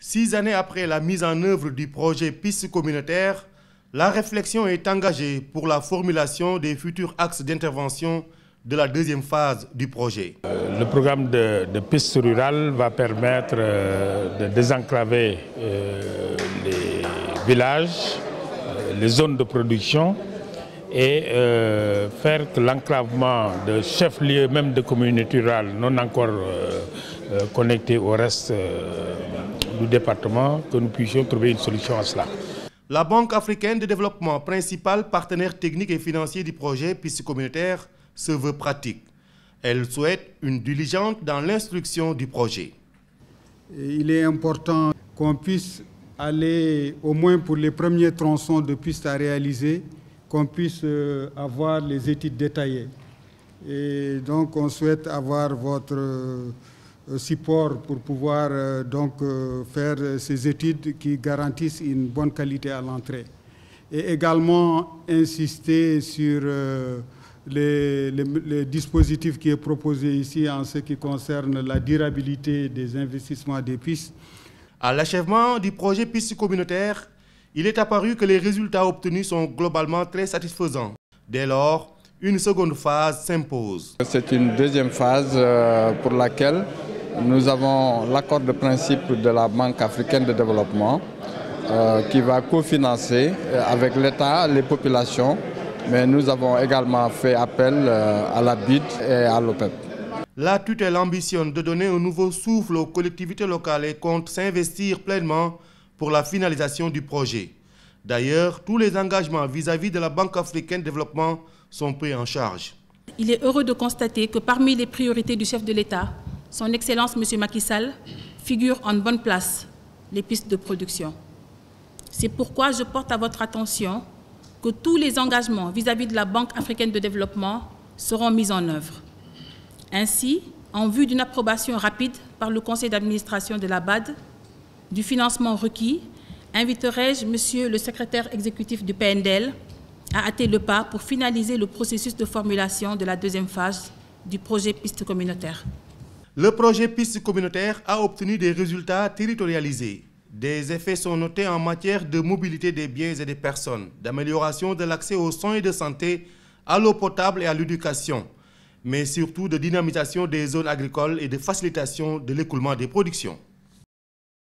6 années après la mise en œuvre du projet Pistes communautaires, la réflexion est engagée pour la formulation des futurs axes d'intervention de la deuxième phase du projet. Le programme de pistes rurales va permettre de désenclaver les villages, les zones de production et faire que l'enclavement de chefs-lieux, même de communautés rurales non encore connectées au reste du département, que nous puissions trouver une solution à cela. La Banque africaine de développement, principal partenaire technique et financier du projet Pistes communautaires, se veut pratique. Elle souhaite une diligence dans l'instruction du projet. Il est important qu'on puisse aller, au moins pour les premiers tronçons de pistes à réaliser, qu'on puisse avoir les études détaillées. Et donc on souhaite avoir votre support pour pouvoir faire ces études qui garantissent une bonne qualité à l'entrée. Et également insister sur les dispositifs qui est proposé ici en ce qui concerne la durabilité des investissements des pistes. À l'achèvement du projet Pistes communautaires, il est apparu que les résultats obtenus sont globalement très satisfaisants. Dès lors, une seconde phase s'impose. C'est une deuxième phase pour laquelle nous avons l'accord de principe de la Banque africaine de développement qui va cofinancer avec l'État, les populations, mais nous avons également fait appel à la BID et à l'OPEP. La tutelle ambitionne de donner un nouveau souffle aux collectivités locales et compte s'investir pleinement pour la finalisation du projet. D'ailleurs, tous les engagements vis-à-vis de la Banque africaine de développement sont pris en charge. Il est heureux de constater que parmi les priorités du chef de l'État, son Excellence M. Macky Sall, figurent en bonne place les pistes de production. C'est pourquoi je porte à votre attention que tous les engagements vis-à-vis de la Banque africaine de développement seront mis en œuvre. Ainsi, en vue d'une approbation rapide par le conseil d'administration de la BAD, du financement requis, inviterai-je Monsieur le secrétaire exécutif du PNDL à hâter le pas pour finaliser le processus de formulation de la deuxième phase du projet Pistes communautaires. Le projet Pistes communautaires a obtenu des résultats territorialisés. Des effets sont notés en matière de mobilité des biens et des personnes, d'amélioration de l'accès aux soins et de santé, à l'eau potable et à l'éducation, mais surtout de dynamisation des zones agricoles et de facilitation de l'écoulement des productions.